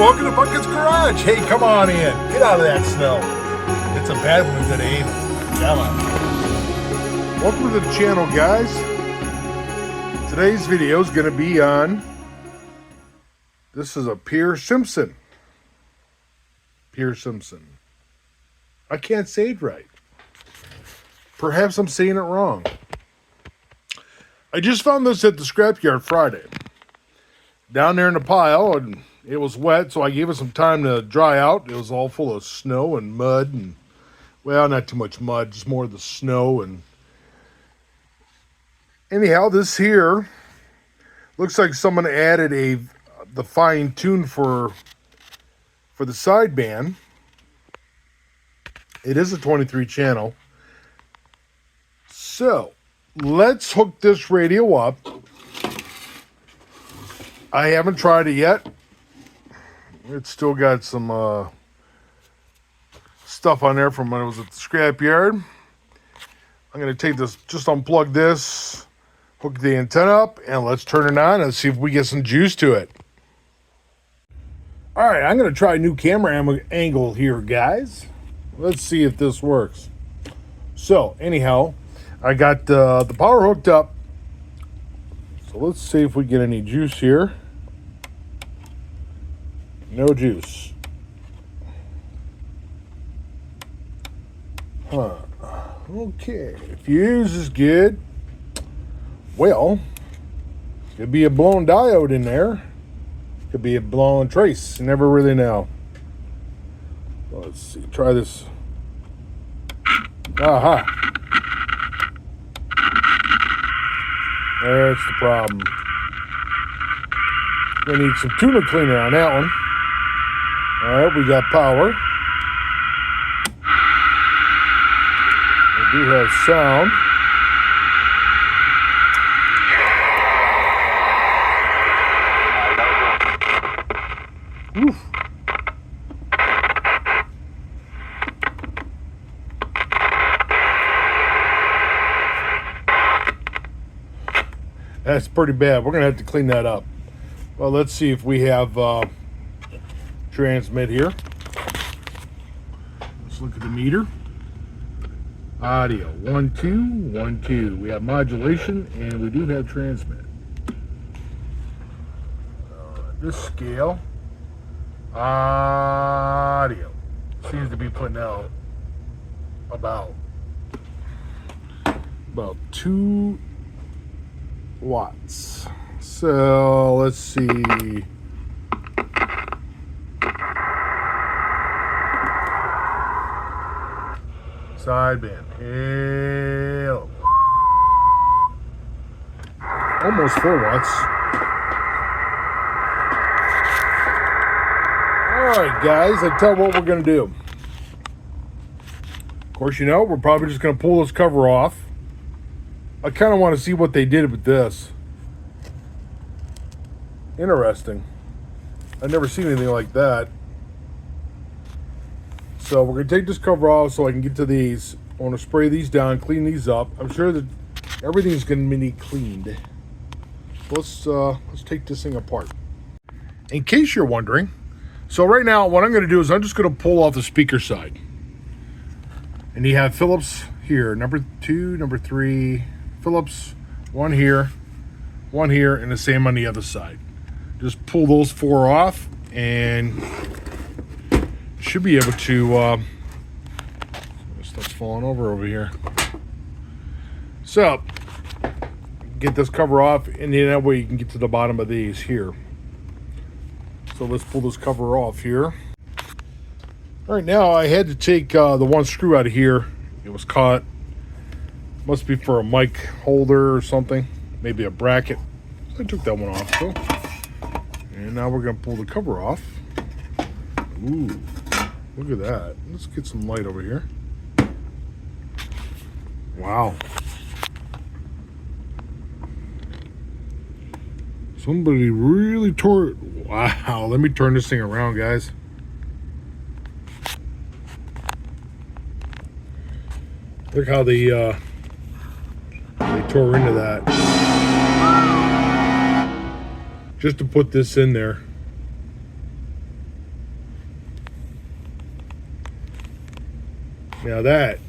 welcome to Bucket's Garage. Hey, come on in. Get out of that snow. It's a bad one today, ain't it? Come on. Welcome to the channel, guys. Today's video is going to be on, this is a Simpson. Simpson. I can't say it right. Perhaps I'm saying it wrong. I just found this at the scrapyard Friday. Down there in the pile, and it was wet, so I gave it some time to dry out. It was all full of snow and mud, and, well, not too much mud, just more of the snow. And anyhow, this here looks like someone added the fine tune for the sideband. It is a 23 channel. So let's hook this radio up. I haven't tried it yet. It's still got some stuff on there from when I was at the scrapyard. I'm going to take this, just unplug this, hook the antenna up, and let's turn it on and see if we get some juice to it. All right, I'm going to try a new camera angle here, guys. Let's see if this works. So, anyhow, I got the power hooked up. So let's see if we get any juice here. No juice. Huh. Okay. Fuse is good. Well, could be a blown diode in there. Could be a blown trace. You never really know. Let's see. Try this. Aha. That's the problem. We need some tuna cleaner on that one. Alright, we got power. We do have sound. Oof. That's pretty bad. We're going to have to clean that up. Well, let's see if we have transmit here. Let's look at the meter. Audio 1 2 1 2. We have modulation and we do have transmit. This scale, audio seems to be putting out about 2 watts. So let's see. Sideband. Hell. Almost 4 watts. Alright, guys, I tell you what we're going to do. Of course, you know, we're probably just going to pull this cover off. I kind of want to see what they did with this. Interesting. I've never seen anything like that. So we're going to take this cover off so I can get to these. I want to spray these down, clean these up. I'm sure that everything's going to be cleaned. Let's take this thing apart. In case you're wondering, so right now what I'm going to do is I'm just going to pull off the speaker side. And you have Phillips here, number 2, number 3, Phillips, one here, and the same on the other side. Just pull those 4 off and should be able to stuff's falling over here. So get this cover off, and then that way you can get to the bottom of these here. So let's pull this cover off here. All right, now I had to take the one screw out of here. It was caught. Must be for a mic holder or something, maybe a bracket. So I took that one off too. And now we're gonna pull the cover off. Ooh. Look at that. Let's get some light over here. Wow. Somebody really tore it. Wow. Let me turn this thing around, guys. Look how they tore into that. Just to put this in there. Now that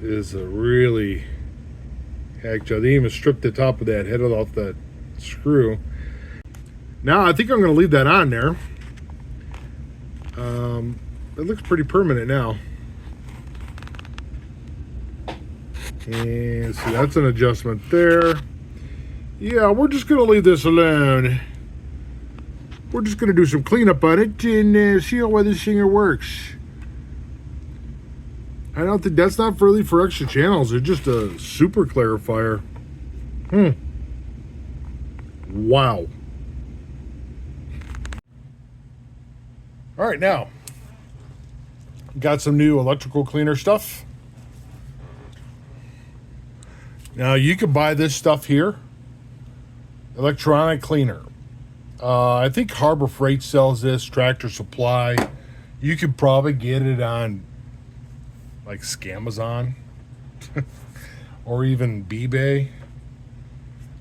is a really heck job. They even stripped the top of that head off that screw. Now I think I'm going to leave that on there. It looks pretty permanent now. And see, that's an adjustment there. Yeah, we're just going to leave this alone. We're just going to do some cleanup on it and see how well this thing works. I don't think that's not really for extra channels. It's just a super clarifier. Wow. All right, now got some new electrical cleaner stuff. Now you can buy this stuff here, electronic cleaner. I think Harbor Freight sells this, Tractor Supply. You could probably get it on like Scamazon or even eBay.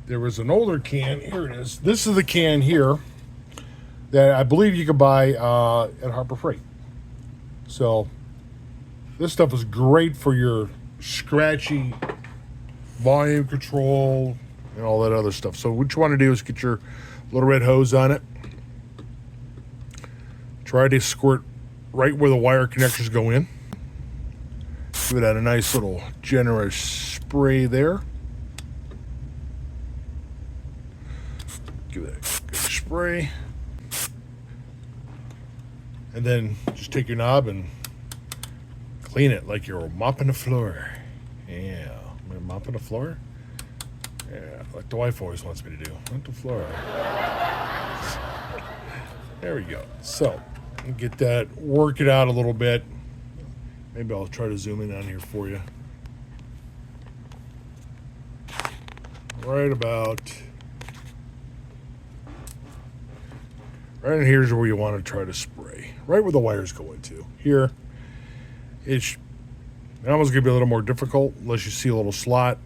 There was an older can. Here it is. This is the can here that I believe you can buy at Harbor Freight. So this stuff is great for your scratchy volume control and all that other stuff. So what you want to do is get your little red hose on it. Try to squirt right where the wire connectors go in. Give it a nice little generous spray there. Give it a good spray. And then just take your knob and clean it like you're mopping the floor. Yeah, I'm mopping the floor. Yeah, like the wife always wants me to do. Mop the floor. There we go. So, get that, work it out a little bit. Maybe I'll try to zoom in on here for you. Right in here's where you want to try to spray. Right where the wires go into. Here, it's almost going to be a little more difficult unless you see a little slot.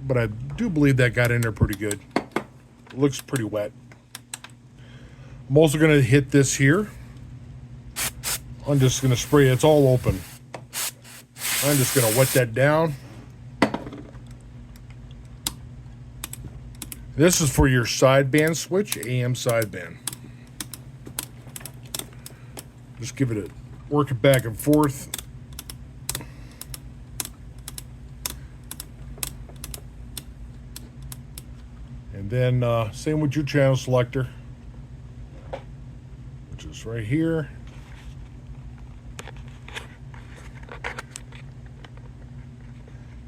But I do believe that got in there pretty good. It looks pretty wet. I'm also going to hit this here. I'm just going to spray it. It's all open. I'm just going to wet that down. This is for your sideband switch, AM sideband. Just give it work it back and forth. And then same with your channel selector, which is right here.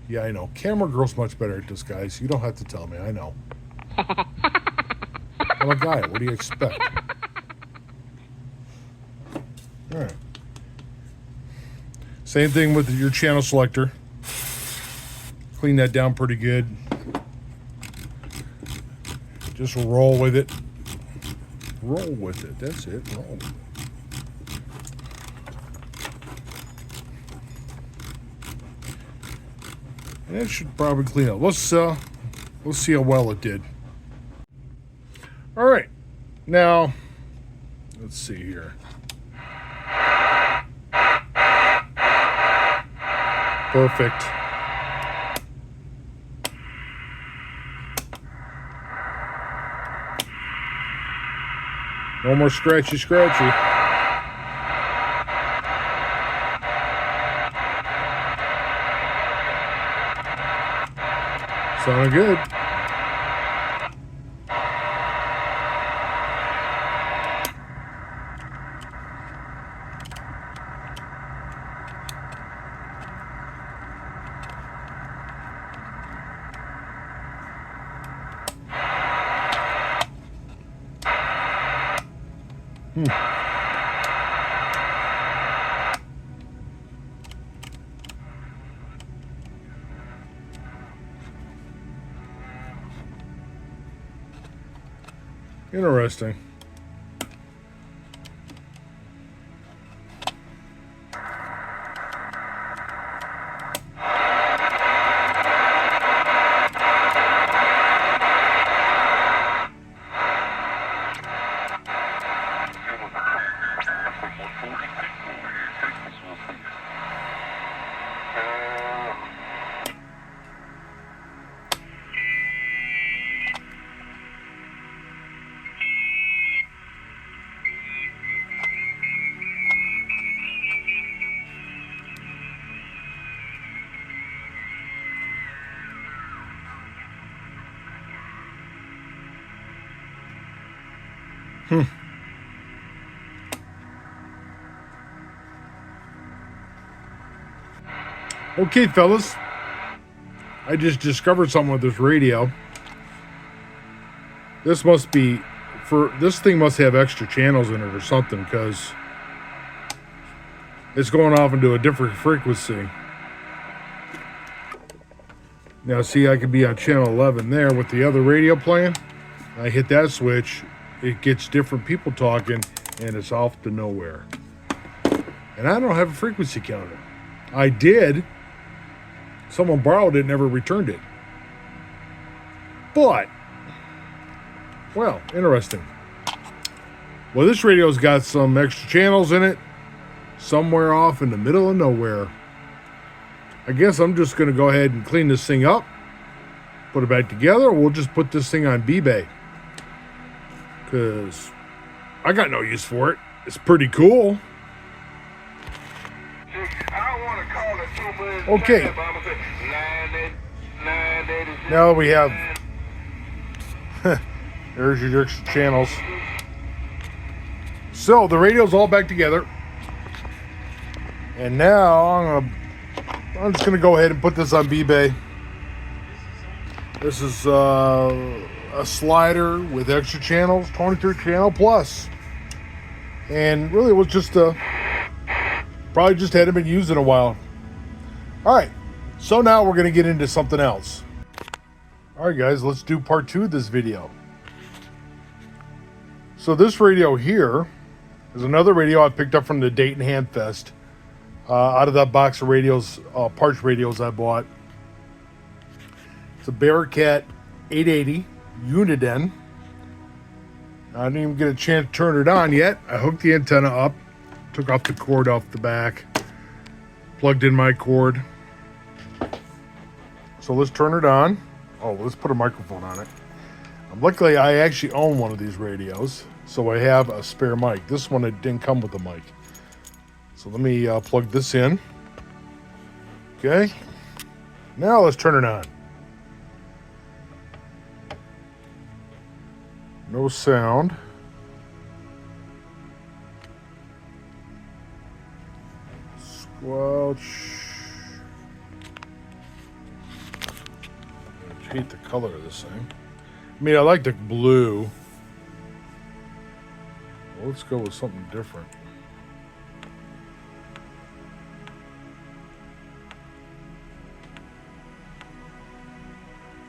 Yeah, I know. Camera girl's much better at this, guys. You don't have to tell me. I know. I'm a guy. What do you expect? All right. Same thing with your channel selector. Clean that down pretty good. Just roll with it. Roll with it. That's it. Roll. And it should probably clean up. Let's see how well it did. All right. Now, let's see here. Perfect. No more scratchy. Sounding good. Interesting. Okay, fellas. I just discovered something with this radio. This must be this thing must have extra channels in it or something, because it's going off into a different frequency. Now see, I could be on channel 11 there with the other radio playing. I hit that switch, it gets different people talking, and it's off to nowhere. And I don't have a frequency counter. I did. Someone borrowed it and never returned it. But, well, interesting. Well, this radio's got some extra channels in it, somewhere off in the middle of nowhere. I guess I'm just going to go ahead and clean this thing up, put it back together, or we'll just put this thing on eBay. Because I got no use for it. It's pretty cool. Okay. Now we have... there's your extra channels. So the radio's all back together. And now I'm just going to go ahead and put this on eBay. This is a slider with extra channels, 23 channel plus. And really it was just probably just hadn't been used in a while. All right, so now we're going to get into something else. All right, guys, let's do part 2 of this video. So this radio here is another radio I picked up from the Dayton Hamfest. Out of that box of radios, parts radios I bought. It's a Bearcat 880 Uniden. I didn't even get a chance to turn it on yet. I hooked the antenna up, took off the cord off the back, plugged in my cord. So let's turn it on. Oh, let's put a microphone on it. Luckily, I actually own one of these radios, so I have a spare mic. This one, it didn't come with a mic. So let me plug this in. Okay. Now let's turn it on. No sound. Squelch. I hate the color of this thing. I mean, I like the blue. Well, let's go with something different.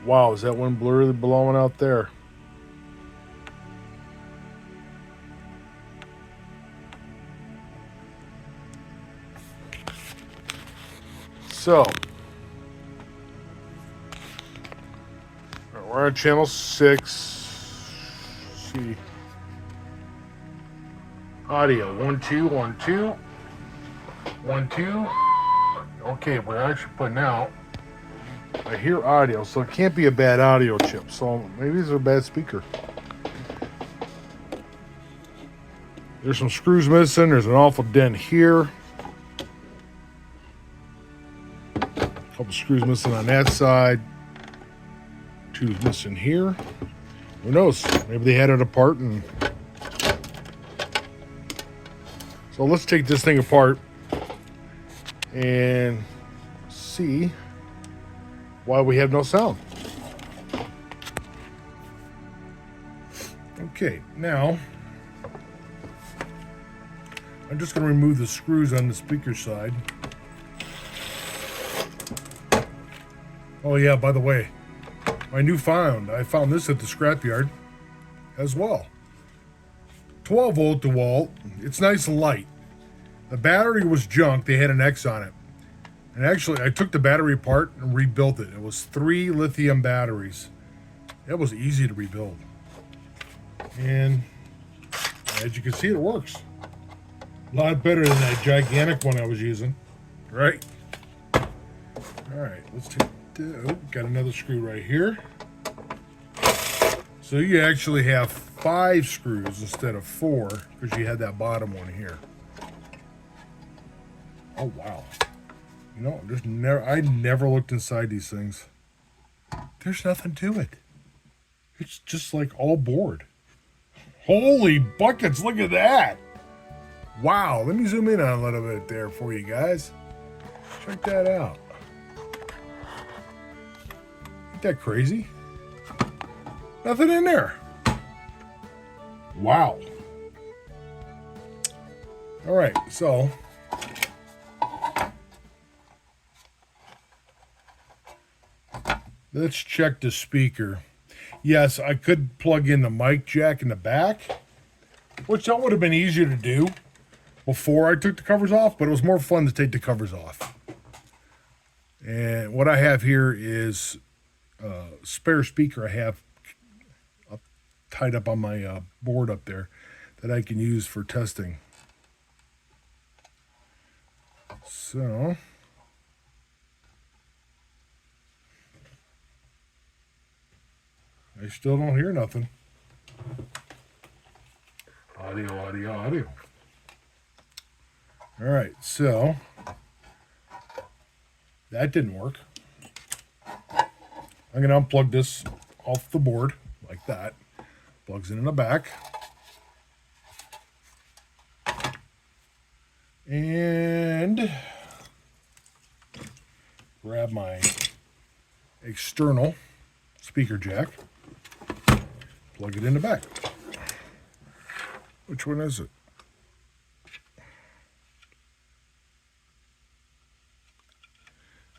Wow, is that one blurry blowing out there? So, we're on channel 6. Let's see. Audio 1 2 1 2 1 2. Okay, we're actually putting out. I hear audio, so it can't be a bad audio chip. So maybe it's a bad speaker. There's some screws missing. There's an awful dent here. A couple screws missing on that side. 2 missing here. Who knows? Maybe they had it apart. And so let's take this thing apart and see why we have no sound. Okay, now I'm just going to remove the screws on the speaker side. Oh yeah, by the way, I found this at the scrapyard as well. 12 volt DeWalt. It's nice and light. The battery was junk. They had an X on it. And actually, I took the battery apart and rebuilt it. It was 3 lithium batteries. It was easy to rebuild. And as you can see, it works. A lot better than that gigantic one I was using. Right? All right, let's take... got another screw right here. So you actually have 5 screws instead of 4 because you had that bottom one here. Oh, wow. You know, I never looked inside these things. There's nothing to it. It's just like all board. Holy buckets, look at that. Wow, let me zoom in on a little bit there for you guys. Check that out. Ain't that crazy? Nothing in there. Wow. All right, so let's check the speaker. Yes, I could plug in the mic jack in the back, which that would have been easier to do before I took the covers off, but it was more fun to take the covers off. And what I have here is a spare speaker I have tied up on my board up there that I can use for testing. So I still don't hear nothing. Audio, audio, audio. All right, so that didn't work. I'm going to unplug this off the board like that. Plugs in the back. And grab my external speaker jack. Plug it in the back. Which one is it?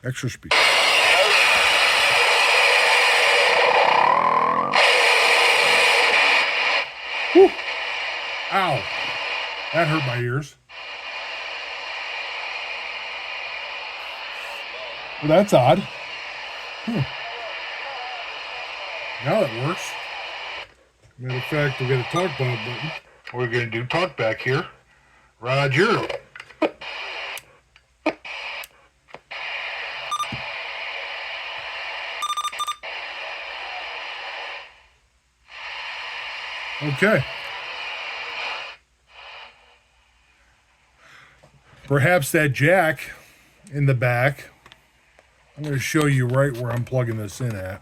Extra speaker. Whew. Ow. That hurt my ears. Well, that's odd. Now it works. Matter of fact, we got a talk button. We're going to do talk back here. Roger. Okay. Perhaps that jack in the back, I'm going to show you right where I'm plugging this in at,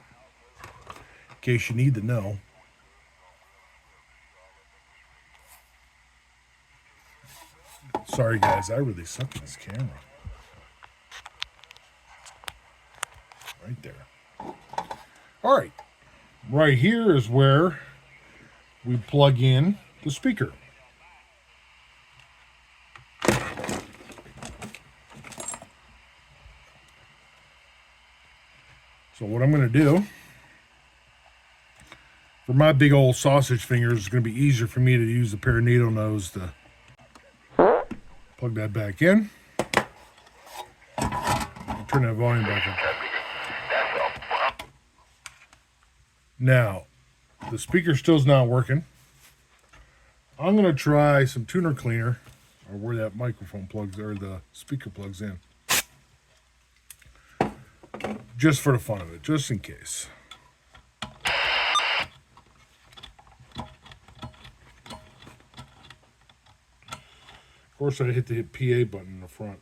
in case you need to know. Sorry guys, I really suck at this camera. Right there. All right. Right here is where we plug in the speaker. So what I'm going to do, for my big old sausage fingers, it's going to be easier for me to use the pair of needle nose to plug that back in. Turn that volume back up. Now, the speaker still's not working. I'm going to try some tuner cleaner, or where that microphone plugs, or the speaker plugs in. Just for the fun of it, just in case. Of course, I hit the PA button in the front.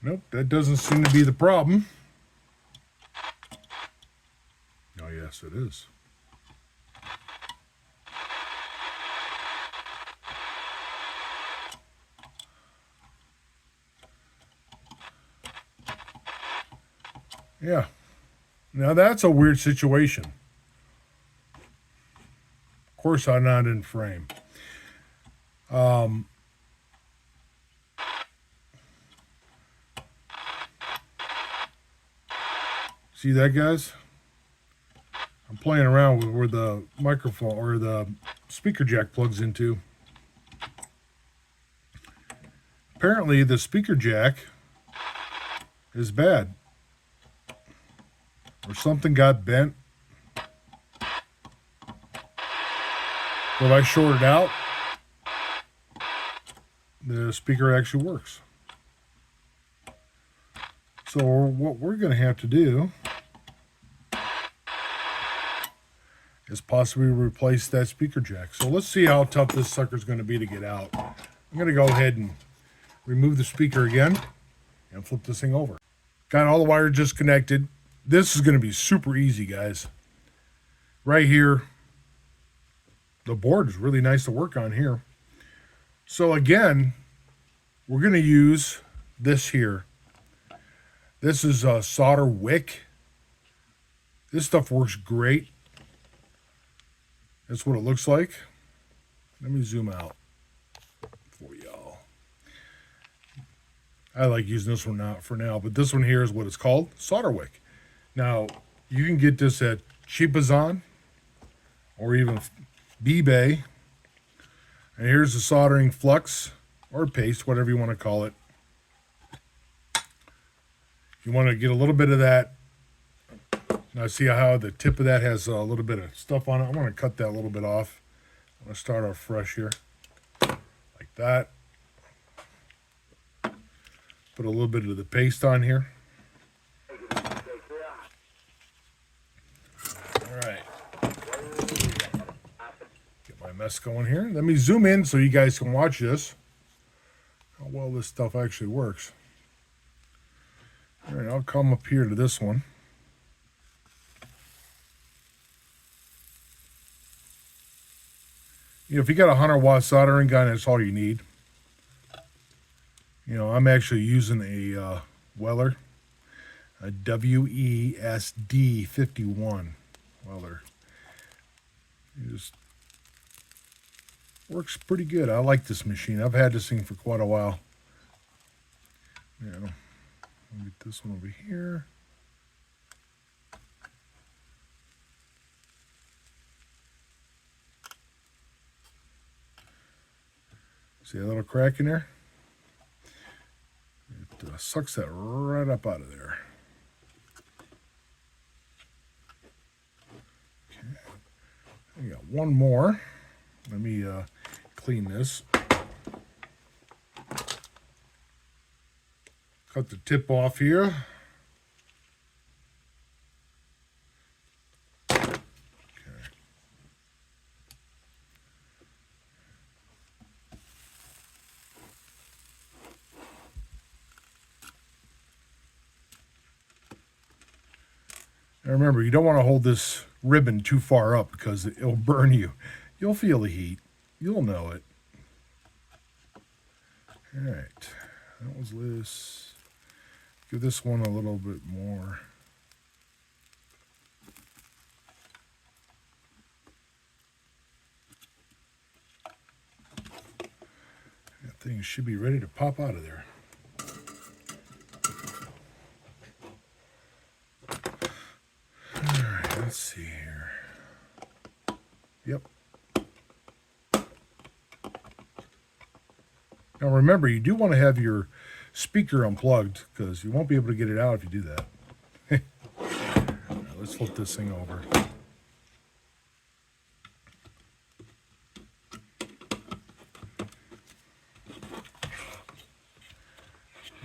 Nope, that doesn't seem to be the problem. Oh, yes, it is. Yeah. Now that's a weird situation. Of course, I'm not in frame. See that, guys? I'm playing around with where the microphone or the speaker jack plugs into. Apparently, the speaker jack is bad. Or something got bent. When I short it out, the speaker actually works. So what we're going to have to do is possibly replace that speaker jack. So let's see how tough this sucker's going to be to get out. I'm going to go ahead and remove the speaker again and flip this thing over. Got all the wires disconnected. This is going to be super easy, guys. Right here, the board is really nice to work on here. So again, we're going to use this here. This is a solder wick. This stuff works great. That's what it looks like. Let me zoom out for y'all. I like using this one not for now, but this one here is what it's called, solder wick. Now, you can get this at Cheapazon or even B-Bay. And here's the soldering flux or paste, whatever you want to call it. You want to get a little bit of that. Now see how the tip of that has a little bit of stuff on it. I want to cut that a little bit off. I'm going to start off fresh here. Like that. Put a little bit of the paste on here. Alright. Get my mess going here. Let me zoom in so you guys can watch this. How well this stuff actually works. Alright, I'll come up here to this one. You know, if you got a 100-watt soldering gun, that's all you need. You know, I'm actually using a Weller, a WESD 51 Weller. It just works pretty good. I like this machine. I've had this thing for quite a while. You know, I'll get this one over here. See a little crack in there? It sucks that right up out of there. Okay. I got one more. Let me clean this. Cut the tip off here. Now remember, you don't want to hold this ribbon too far up because it'll burn you. You'll feel the heat. You'll know it. All right, that was loose. Give this one a little bit more. That thing should be ready to pop out of there. Let's see here. Yep. Now remember, you do want to have your speaker unplugged because you won't be able to get it out if you do that. Right, let's flip this thing over.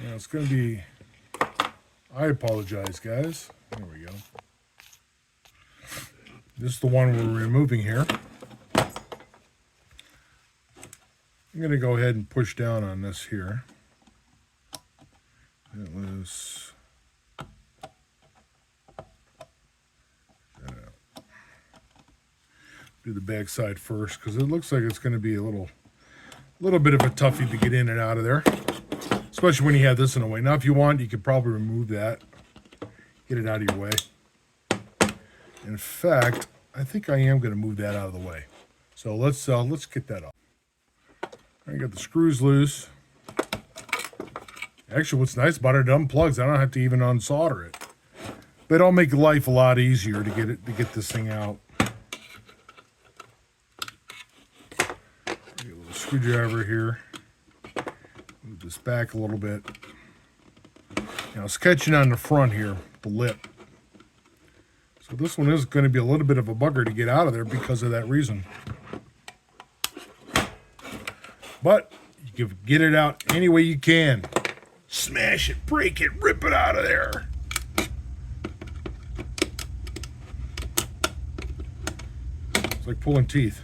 Now it's going to be, I apologize, guys. There we go. This is the one we're removing here. I'm going to go ahead and push down on this here. Get loose. Do the back side first because it looks like it's going to be a little bit of a toughie to get in and out of there, especially when you have this in the way. Now, if you want, you could probably remove that, get it out of your way. In fact, I think I am going to move that out of the way. So let's get that off. I got the screws loose. Actually, what's nice about it unplugs. I don't have to even unsolder it. But it'll make life a lot easier to get this thing out. Get a little screwdriver here. Move this back a little bit. Now sketching on the front here, the lip. So this one is going to be a little bit of a bugger to get out of there because of that reason. But you can get it out any way you can. Smash it, break it, rip it out of there. It's like pulling teeth.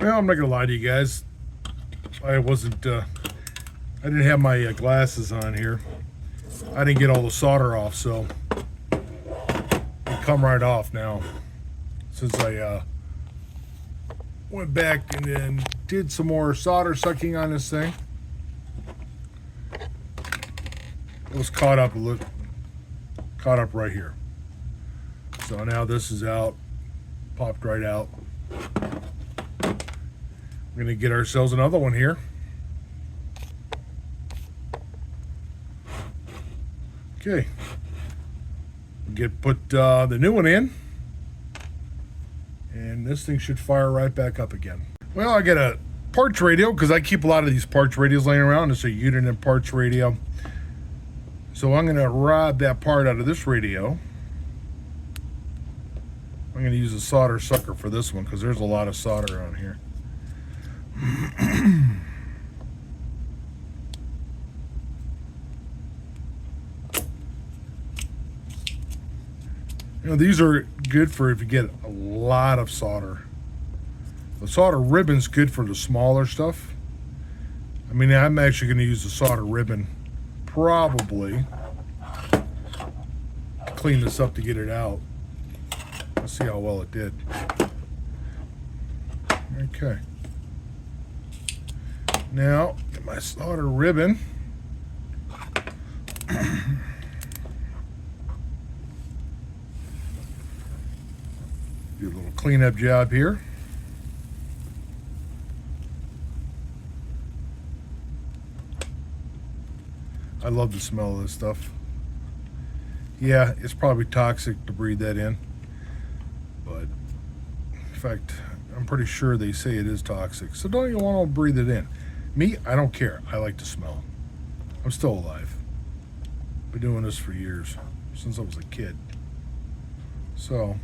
Well, I'm not going to lie to you guys. I wasn't, I didn't have my glasses on here. I didn't get all the solder off, so it come right off now. Since I went back and then did some more solder sucking on this thing. It was caught up right here. So now this is out, popped right out. We're gonna get ourselves another one here. Okay, put the new one in, and this thing should fire right back up again. Well, I got a parts radio because I keep a lot of these parts radios laying around. It's a Uniden parts radio. So I'm gonna rob that part out of this radio. I'm gonna use a solder sucker for this one because there's a lot of solder on here. You know, these are good for if you get a lot of solder. The solder ribbon's good for the smaller stuff. I mean, I'm actually going to use the solder ribbon probably to clean this up to get it out. Let's see how well it did. Okay. Now, get my solder ribbon. Do a little cleanup job here. I love the smell of this stuff. Yeah, it's probably toxic to breathe that in, but in fact, I'm pretty sure they say it is toxic. So don't you want to breathe it in? Me, I don't care. I like the smell. I'm still alive. Been doing this for years, since I was a kid. So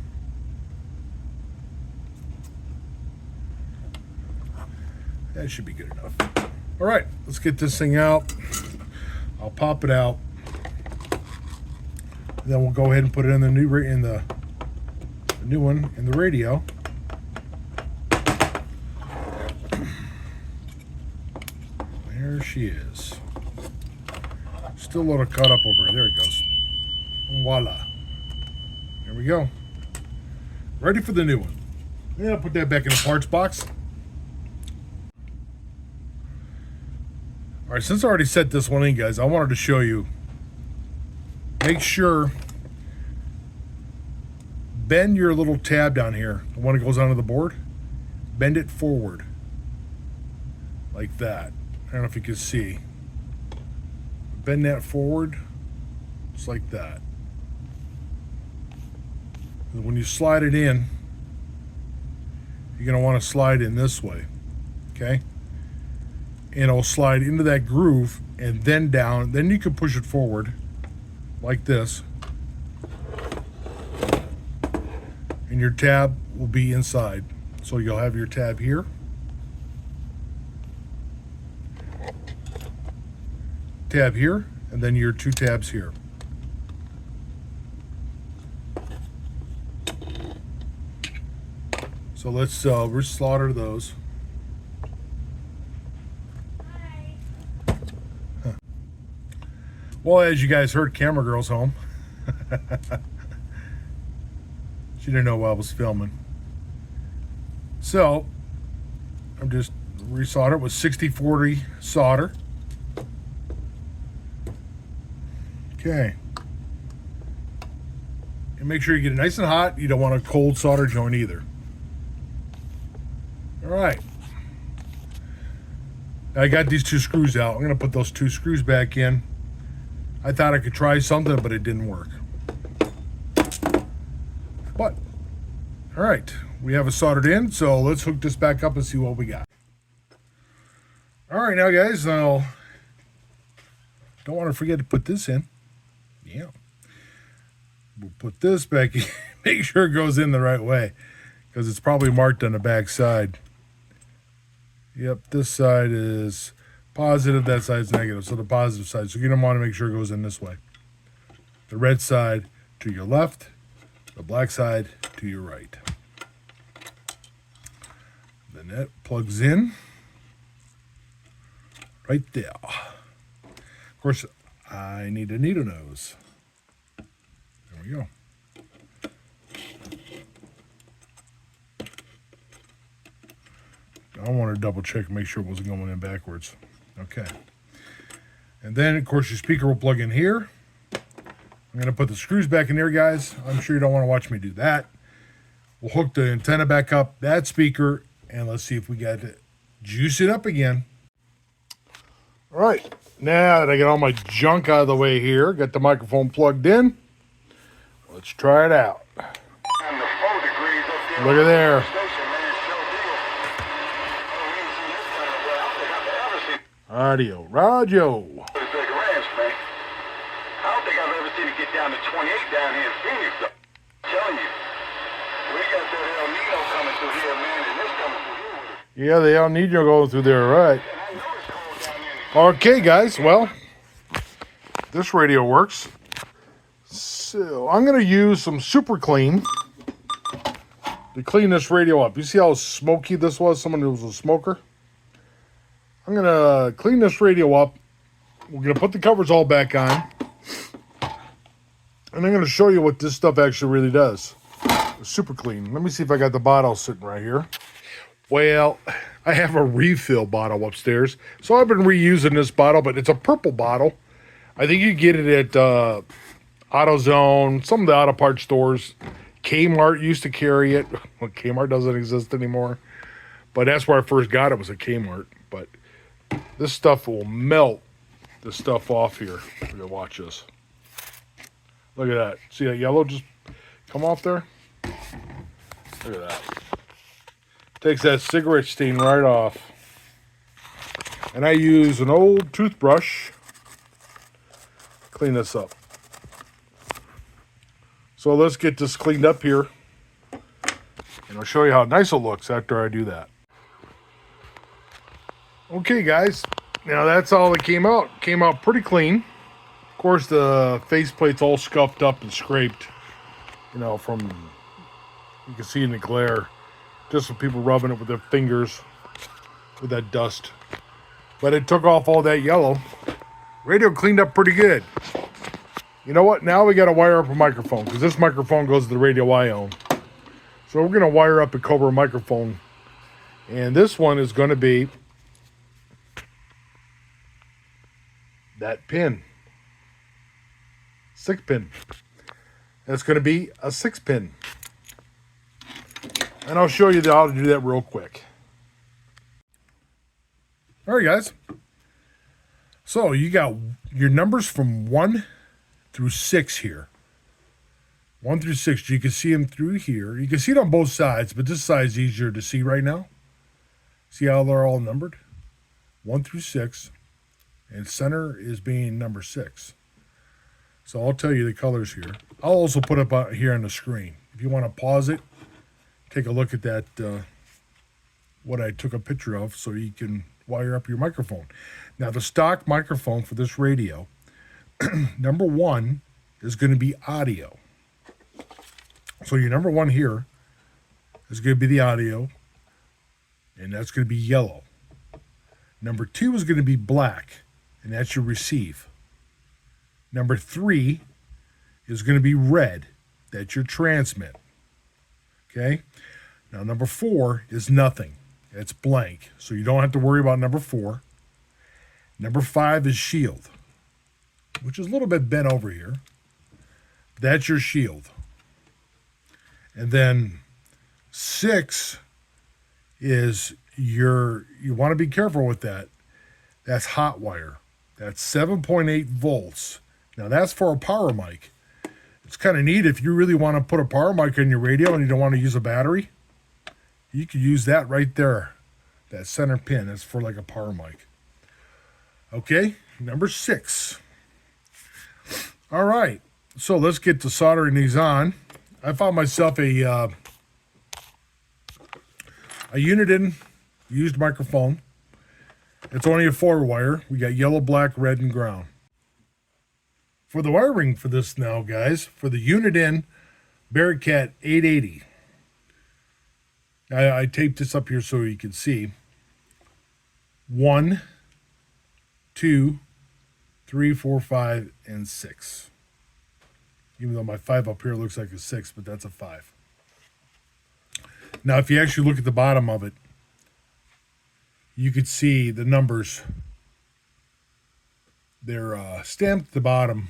that should be good enough. All right, let's get this thing out. I'll pop it out. Then we'll go ahead and put it in the new one in the radio. There she is. Still a little caught up over there. There it goes. Voila. There we go. Ready for the new one. Yeah, I'll put that back in the parts box. All right, since I already set this one in, guys, I wanted to show you. Make sure, bend your little tab down here, the one that goes onto the board, bend it forward, like that. I don't know if you can see. Bend that forward, just like that. And when you slide it in, you're gonna wanna slide in this way, okay? And it'll slide into that groove and then down. Then you can push it forward like this. And your tab will be inside. So you'll have your tab here. Tab here, and then your two tabs here. So let's slaughter those. Well, as you guys heard, camera girl's home. She didn't know I was filming. So, I'm just resolder with 60-40 solder. Okay. And make sure you get it nice and hot. You don't want a cold solder joint either. All right. I got these two screws out. I'm going to put those two screws back in. I thought I could try something, but it didn't work. But, all right, we have it soldered in, so let's hook this back up and see what we got. All right, now guys, now don't want to forget to put this in. Yeah. We'll put this back in. Make sure it goes in the right way, because it's probably marked on the back side. Yep, this side is positive, that side's negative, so the positive side. So you're going to want to make sure it goes in this way. The red side to your left, the black side to your right. The net plugs in. right there. Of course, I need a needle nose. There we go. I want to double check and make sure it wasn't going in backwards. Okay. And then, of course, your speaker will plug in here. I'm going to put the screws back in there, guys. I'm sure you don't want to watch me do that. We'll hook the antenna back up, that speaker, and let's see if we got to juice it up again. All right. Now that I get all my junk out of the way here, got the microphone plugged in, let's try it out. Look at there. Audio, radio. I don't think I've ever seen it get down to 28 down here in Phoenix, though. I'm telling you, we got that El Nino coming through here, man, and this coming through here. Yeah, the El Nino going through there, right? Okay, guys, well, this radio works. So I'm going to use some super clean to clean this radio up. You see how smoky this was? Someone who was a smoker. I'm going to clean this radio up. We're going to put the covers all back on. And I'm going to show you what this stuff actually really does. Super clean. Let me see if I got the bottle sitting right here. Well, I have a refill bottle upstairs. So I've been reusing this bottle, but it's a purple bottle. I think you get it at AutoZone, some of the auto parts stores. Kmart used to carry it. Well, Kmart doesn't exist anymore. But that's where I first got it, was at Kmart. But this stuff will melt the stuff off here. We're going to watch this. Look at that. See that yellow just come off there? Look at that. Takes that cigarette stain right off. And I use an old toothbrush to clean this up. So let's get this cleaned up here. And I'll show you how nice it looks after I do that. Okay, guys. Now that's all that came out. Came out pretty clean. Of course, the faceplate's all scuffed up and scraped. You know, from, you can see in the glare. Just some people rubbing it with their fingers with that dust. But it took off all that yellow. Radio cleaned up pretty good. You know what? Now we got to wire up a microphone, because this microphone goes to the radio I own. So we're going to wire up a Cobra microphone. And this one is going to be that pin. 6-pin. That's going to be a 6-pin. And I'll show you how to do that real quick. All right, guys. So you got your numbers from 1 through 6 here. 1 through 6. You can see them through here. You can see it on both sides, but this side's easier to see right now. See how they're all numbered? 1 through 6. And center is being number 6. So I'll tell you the colors here. I'll also put it up here on the screen. If you want to pause it, take a look at that, what I took a picture of, so you can wire up your microphone. Now, the stock microphone for this radio, number 1 is going to be audio. So your number 1 here is going to be the audio, and that's going to be yellow. Number 2 is going to be black, and that's your receive. Number 3 is going to be red. That's your transmit. Okay? Now, number 4 is nothing. It's blank. So you don't have to worry about number 4. Number 5 is shield, which is a little bit bent over here. That's your shield. And then 6 is you want to be careful with that. That's hot wire. That's 7.8 volts. Now, that's for a power mic. It's kind of neat if you really want to put a power mic in your radio and you don't want to use a battery. You could use that right there. That center pin. That's for like a power mic. Okay, number 6. All right, so let's get to soldering these on. I found myself a Uniden used microphone. It's only a 4-wire. We got yellow, black, red, and brown. For the wiring for this now, guys, for the Uniden Bearcat 880, I taped this up here so you can see. 1, 2, 3, 4, 5, and 6. Even though my 5 up here looks like a 6, but that's a 5. Now, if you actually look at the bottom of it, you could see the numbers. They're stamped at the bottom.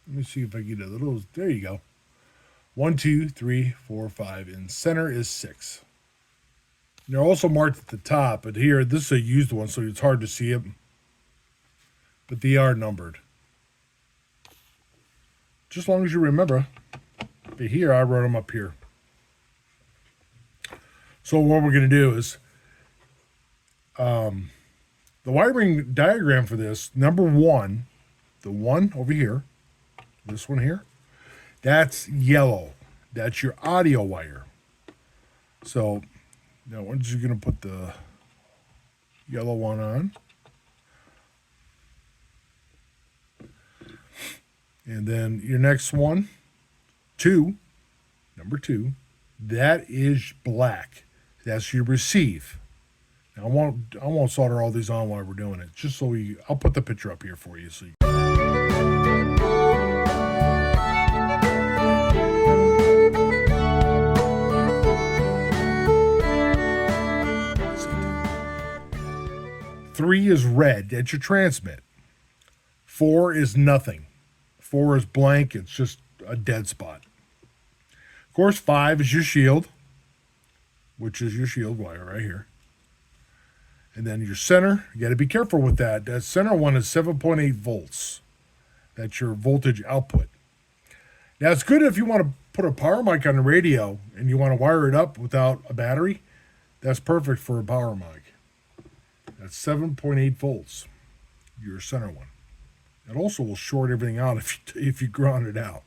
Let me see if I get a little. There you go. 1, 2, 3, 4, 5, and center is 6. They're also marked at the top, but here, this is a used one, so it's hard to see it. But they are numbered. Just as long as you remember. But here, I wrote them up here. So what we're going to do is, the wiring diagram for this, number 1, the one over here, this one here, that's yellow. That's your audio wire. So now once you're going to put the yellow one on. And then your next one, 2, number 2, that is black. That's your receive. Now I won't solder all these on while we're doing it. Just so I'll put the picture up here for you. So Three is red. That's your transmit. 4 is nothing. 4 is blank. It's just a dead spot. Of course, 5 is your shield, which is your shield wire right here. And then your center, you got to be careful with that. That center one is 7.8 volts. That's your voltage output. Now, it's good if you want to put a power mic on the radio and you want to wire it up without a battery. That's perfect for a power mic. That's 7.8 volts, your center one. It also will short everything out if you ground it out.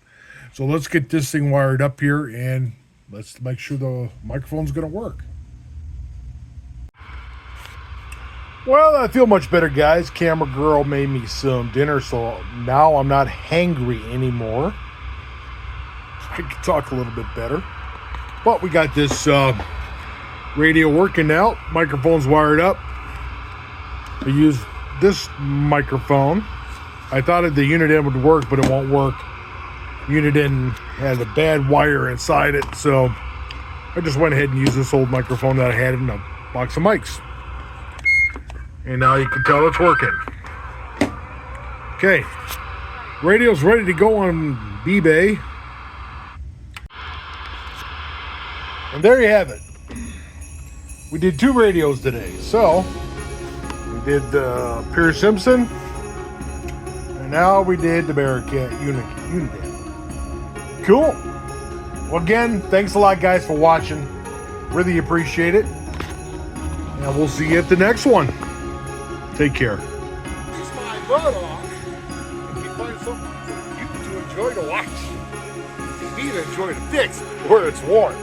So let's get this thing wired up here and let's make sure the microphone's going to work. Well, I feel much better, guys. Camera girl made me some dinner, so now I'm not hangry anymore. I can talk a little bit better. But we got this radio working now. Microphone's wired up. I use this microphone. I thought the Uniden would work, but it won't work. Uniden has a bad wire inside it, so I just went ahead and used this old microphone that I had in a box of mics. And now you can tell it's working. Okay, radio's ready to go on eBay. And there you have it. We did 2 radios today. So, we did the Pearce Simpson, and now we did the Bearcat Uniden. Cool. Well, again, thanks a lot, guys, for watching. Really appreciate it. And we'll see you at the next one. Take care. Kiss my butt off. If you find something for you to enjoy to watch, you need to enjoy to fix where it's warm.